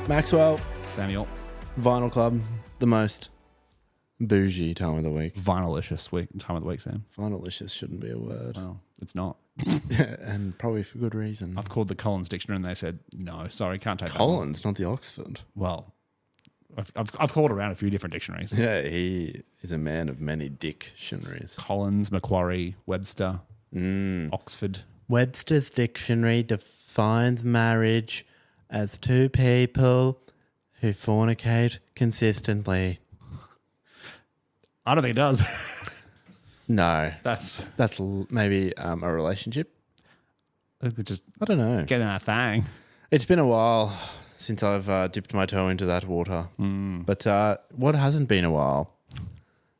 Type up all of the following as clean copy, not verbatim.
Maxwell, Samuel. Vinyl Club, the most bougie time of the week. Vinylicious time of the week, Sam. Vinylicious shouldn't be a word. Well, it's not. And probably for good reason. I've called the Collins Dictionary and they said, no, sorry, can't take Collins, not the Oxford. that one. Well, I've called around a few different dictionaries. Yeah, he is a man of many dictionaries. Collins, Macquarie, Webster, Oxford. Webster's dictionary defines marriage as two people who fornicate consistently. I don't think it does. No. That's maybe a relationship. just I don't know. getting that thing. It's been a while since I've dipped my toe into that water. But what hasn't been a while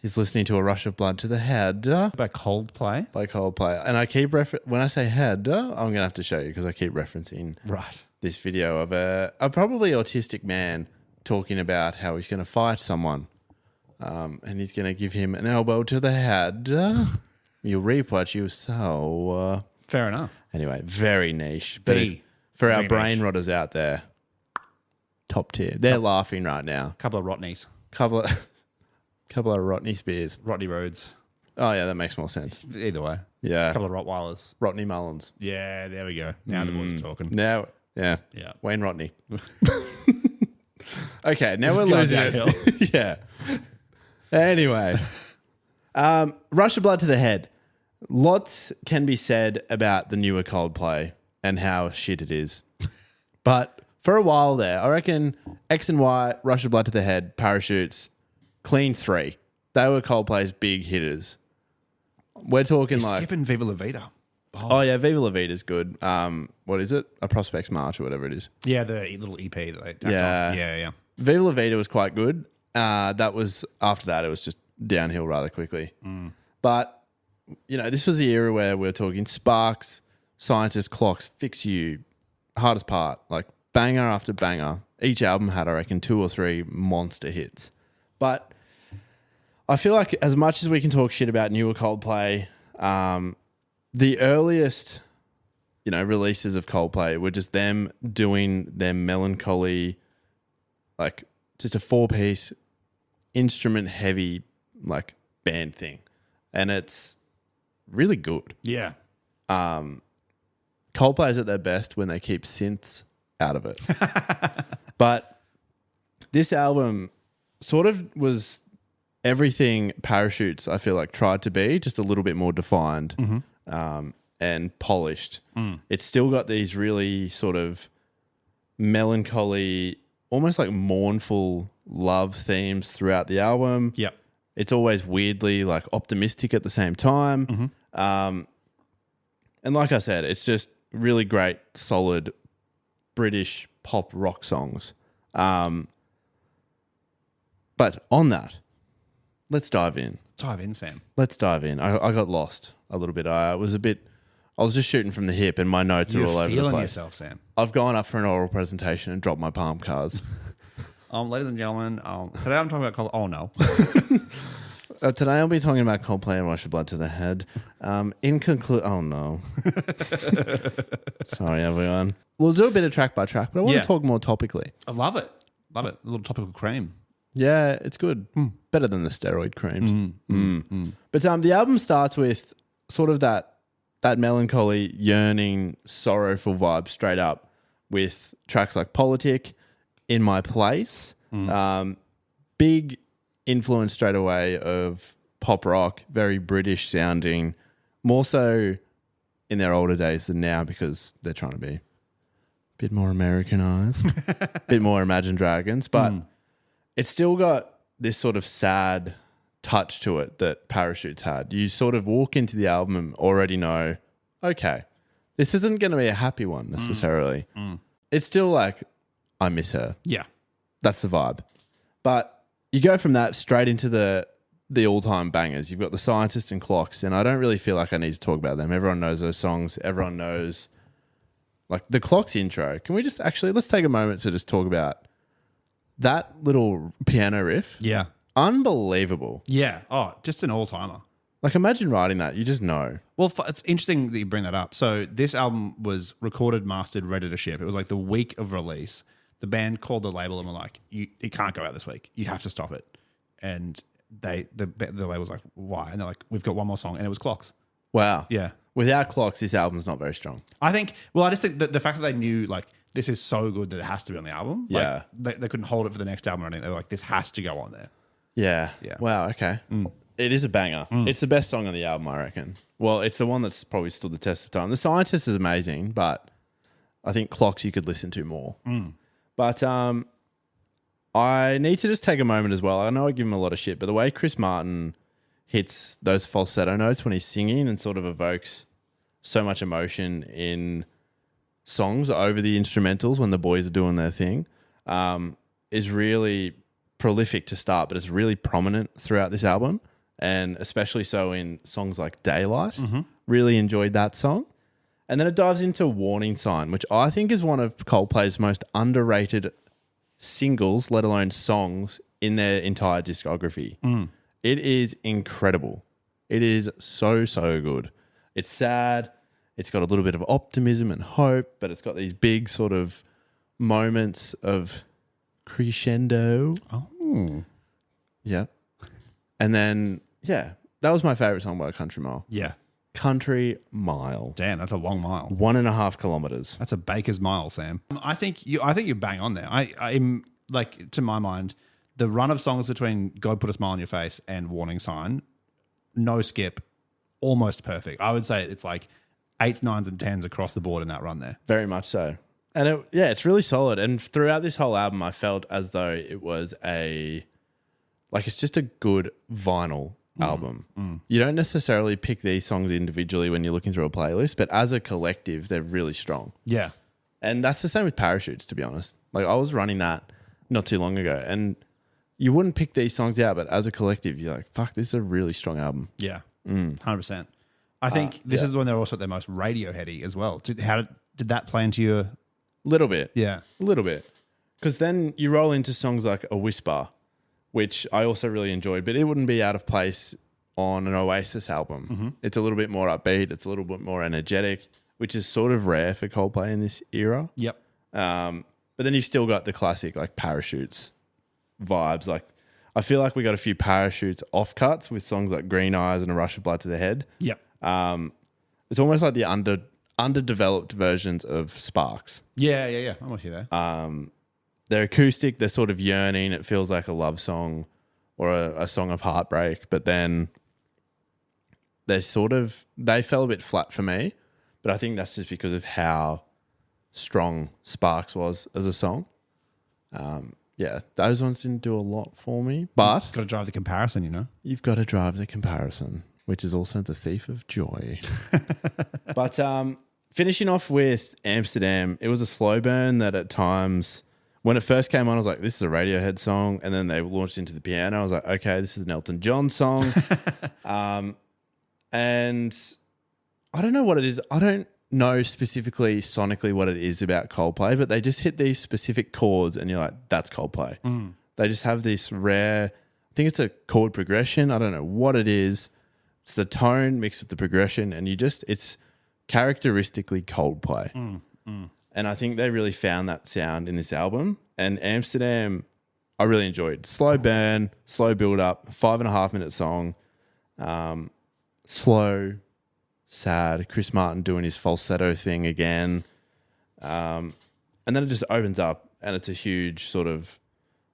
is listening to A Rush of Blood to the Head By Coldplay. by Coldplay. And I keep when I say head, I'm going to have to show you because I keep referencing Right. this video of a probably autistic man talking about how he's going to fight someone and he's going to give him an elbow to the head. You'll reap what you sow. Fair enough. Anyway, very niche. But for our very brain niche. rotters out there, top tier. They're laughing right now. Couple of Rotneys. Couple of Rotney Spears. Rodney Rhodes. Oh, yeah, that makes more sense. Either way. Yeah. Couple of Rottweilers. Rotney Mullins. Yeah, there we go. Now the boys are talking. Now, yeah. Yeah. Wayne Rotney. Okay, now This we're is going losing downhill. it. Yeah. Anyway, Rush of Blood to the Head. Lots can be said about the newer Coldplay and how shit it is. But for a while there, I reckon X and Y, Rush of Blood to the Head, Parachutes, Clean 3. They were Coldplay's big hitters. We're talking You're like... skipping Viva La Vida. Oh, yeah, Viva La Vida's good. What is it? A Prospects March or whatever it is. Yeah, the little EP that they tacked Yeah. on. Yeah. Viva La Vida was quite good. That was after that, it was just downhill rather quickly. But, you know, this was the era where we're talking Sparks, Scientist, Clocks, Fix You, Hardest Part, like banger after banger. Each album had, I reckon, 2 or 3 monster hits. But I feel like as much as we can talk shit about newer Coldplay, the earliest, you know, releases of Coldplay were just them doing their melancholy, like just a 4-piece instrument heavy like band thing. And it's really good. Yeah. Coldplay's at their best when they keep synths out of it. But this album sort of was everything Parachutes, I feel like, tried to be, just a little bit more defined and polished. It's still got these really sort of melancholy, almost like mournful love themes throughout the album. Yep. It's always weirdly like optimistic at the same time. And like I said, it's just really great, solid British pop rock songs. But on that, let's dive in. Dive in, Sam. Let's dive in. I got lost a little bit. I was just shooting from the hip and my notes are all over the feeling place. yourself, Sam. I've gone up for an oral presentation and dropped my palm cards. Ladies and gentlemen, today I'm talking about Oh, no. Today I'll be talking about Coldplay and Rush of Blood to the Head. Oh no. Sorry, everyone. We'll do a bit of track by track, but I want Yeah. to talk more topically. I love it. Love it. A little topical cream. Yeah, it's good. Better than the steroid creams. But the album starts with sort of that melancholy, yearning, sorrowful vibe straight up with tracks like Politic, In My Place. Big influence straight away of pop rock, very British sounding, more so in their older days than now because they're trying to be a bit more Americanized, a bit more Imagine Dragons, but it's still got this sort of sad touch to it that Parachutes had. You sort of walk into the album and already know, okay, this isn't going to be a happy one necessarily. It's still like, I miss her. Yeah. That's the vibe. But you go from that straight into the all-time bangers. You've got the Scientist and Clocks, and I don't really feel like I need to talk about them. Everyone knows those songs. Everyone knows, like, the Clocks intro. Can we just let's take a moment to just talk about that little piano riff. Yeah. Unbelievable. Yeah. Oh, just an all-timer. Like, imagine writing that. You just know. Well, it's interesting that you bring that up. So this album was recorded, mastered, ready to ship. It was like the week of release. the band called the label and were like, it can't go out this week. You have to stop it. And the label was like, why? And they're like, we've got one more song. And it was Clocks. Wow. Yeah. Without Clocks, this album's not very strong. I just think that the fact that they knew like this is so good that it has to be on the album. Yeah. Like, they couldn't hold it for the next album or anything. They were like, this has to go on there. Yeah. Yeah. Wow. Okay. It is a banger. It's the best song on the album, I reckon. Well, it's the one that's probably stood the test of time. The Scientist is amazing, but I think Clocks you could listen to more. But I need to just take a moment as well. I know I give him a lot of shit, but the way Chris Martin hits those falsetto notes when he's singing and sort of evokes so much emotion in songs over the instrumentals when the boys are doing their thing is really prolific to start, but it's really prominent throughout this album, and especially so in songs like Daylight. Really enjoyed that song. And then it dives into Warning Sign, which I think is one of Coldplay's most underrated singles, let alone songs, in their entire discography. It is incredible. It is so, so good. It's sad. It's got a little bit of optimism and hope, but it's got these big sort of moments of crescendo. Oh. Yeah. And then, yeah, that was my favorite song by Country Mile. Yeah. Country Mile. Damn, that's a long mile. 1.5 kilometers. That's a baker's mile, Sam. I think you bang on there. I'm like, to my mind, the run of songs between God Put a Smile on Your Face and Warning Sign, no skip, almost perfect. I would say it's like 8s, 9s, and 10s across the board in that run there. Very much so. And it's really solid. And throughout this whole album, I felt as though it was it's just a good vinyl album. You don't necessarily pick these songs individually when you're looking through a playlist, but as a collective, they're really strong. Yeah. And that's the same with Parachutes, to be honest. Like, I was running that not too long ago, and you wouldn't pick these songs out, but as a collective, you're like, fuck, this is a really strong album. Yeah. 100%. I think this is when they're also at their most radio heady as well. Did that play into your... Little bit. Yeah. A little bit. Because then you roll into songs like A Whisper, which I also really enjoyed, but it wouldn't be out of place on an Oasis album. It's a little bit more upbeat. It's a little bit more energetic, which is sort of rare for Coldplay in this era. Yep. But then you've still got the classic like Parachutes vibes. Like, I feel like we got a few Parachutes offcuts with songs like Green Eyes and A Rush of Blood to the Head. Yep. It's almost like the underdeveloped versions of Sparks. Yeah. I'm with you there. They're acoustic. They're sort of yearning. It feels like a love song or a song of heartbreak. But then they fell a bit flat for me. But I think that's just because of how strong Sparks was as a song. Those ones didn't do a lot for me. But Got to drive the comparison, you know? you've got to drive the comparison, which is also the thief of joy. But finishing off with Amsterdam, it was a slow burn that at times, when it first came on, I was like, this is a Radiohead song. And then they launched into the piano. I was like, okay, this is an Elton John song. And I don't know what it is. I don't know specifically sonically what it is about Coldplay, but they just hit these specific chords and you're like, that's Coldplay. They just have this rare, I think it's a chord progression. I don't know what it is. It's the tone mixed with the progression, and it's characteristically Coldplay. And I think they really found that sound in this album. And Amsterdam, I really enjoyed. Slow burn, slow build up, 5.5 minute song. Slow, sad. Chris Martin doing his falsetto thing again. And then it just opens up and it's a huge sort of,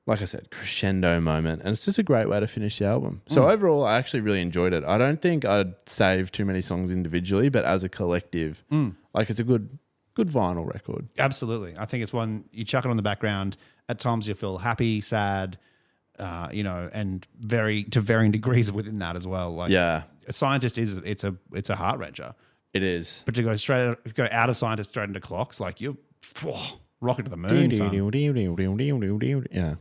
like I said, crescendo moment. And it's just a great way to finish the album. So overall, I actually really enjoyed it. I don't think I'd save too many songs individually, but as a collective, it's a good vinyl record. Absolutely. I think it's one, you chuck it on the background. At times you feel happy, sad, and to varying degrees within that as well. Like, Yeah. A Scientist it's a heart wrencher. It is. But to go out of Scientist straight into Clocks, like you're rocking to the moon, son. Yeah.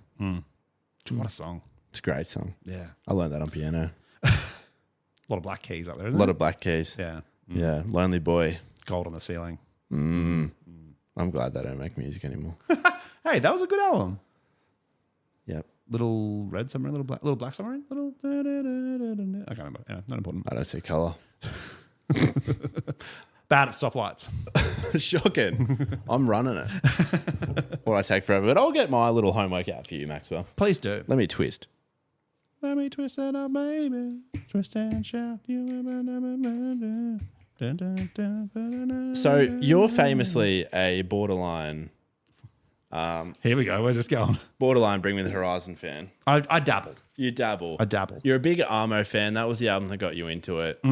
What a song. It's a great song. Yeah. I learned that on piano. A lot of black keys up there, A isn't lot there? of black keys. Yeah. Yeah. Lonely Boy. Gold on the ceiling. I'm glad they don't make music anymore. Hey, that was a good album. Yep. Little red submarine, little black submarine, I can't remember. Yeah, not important. I don't see colour. Bad at stoplights. Shocking. I'm running it. Or I take forever. But I'll get my little homework out for you, Maxwell. Please do. Let me twist. Let me twist it up, baby. Twist and shout. So you're famously a borderline... Here we go. Where's this going? borderline Bring Me the Horizon fan. I dabble. You dabble. I dabble. You're a big Armo fan. That was the album that got you into it.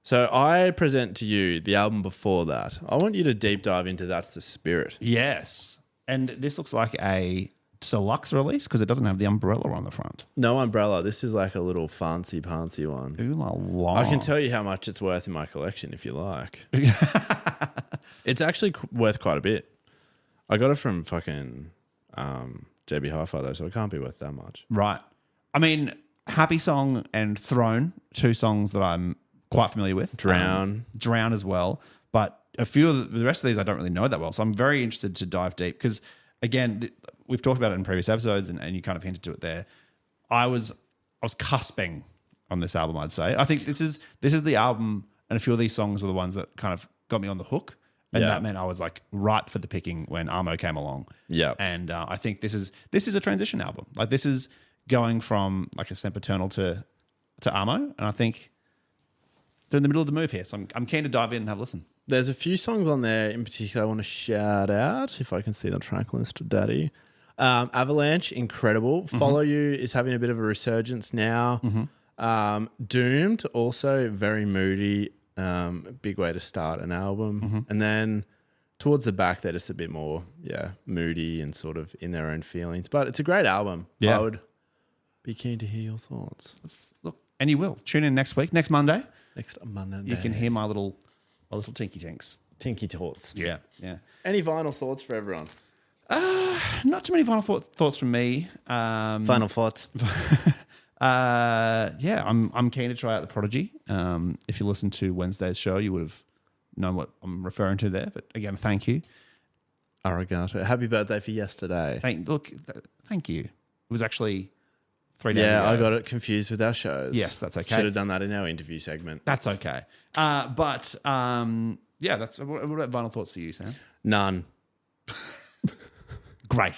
So I present to you the album before that. I want you to deep dive into That's the Spirit. Yes. And this looks like a deluxe release because it doesn't have the umbrella on the front. No umbrella. This is like a little fancy one. Ooh la la. I can tell you how much it's worth in my collection if you like. It's actually worth quite a bit. I got it from fucking JB Hi-Fi though, so it can't be worth that much. Right. I mean, Happy Song and Throne, two songs that I'm quite familiar with. Drown as well. But a few of the rest of these I don't really know that well. So I'm very interested to dive deep because, again, we've talked about it in previous episodes and you kind of hinted to it there. I was cusping on this album, I'd say. I think this is the album, and a few of these songs were the ones that kind of got me on the hook. And that meant I was like right for the picking when Armo came along. Yeah. And I think this is a transition album. Like this is going from like a Sempiternal to Armo. And I think they're in the middle of the move here. So I'm keen to dive in and have a listen. There's a few songs on there in particular I want to shout out, if I can see the track list, Daddy. Avalanche, incredible. Follow You is having a bit of a resurgence now. Doomed, also very moody. Big way to start an album. And then towards the back, they're just a bit more, moody and sort of in their own feelings. But it's a great album. Yeah. I would be keen to hear your thoughts. Look, and you will. Tune in next week, next Monday. Next Monday. You can hear my little tinky tinks. Tinky thoughts. Yeah. Any vinyl thoughts for everyone? Not too many final thoughts from me. Final thoughts. I'm keen to try out the Prodigy. If you listened to Wednesday's show, you would have known what I'm referring to there. But again, thank you. Arigato. Happy birthday for yesterday. Thank you. It was actually 3 days ago. Yeah, I got it confused with our shows. Yes, that's okay. Should have done that in our interview segment. That's okay. That's what about vinyl thoughts for you, Sam? None. Great.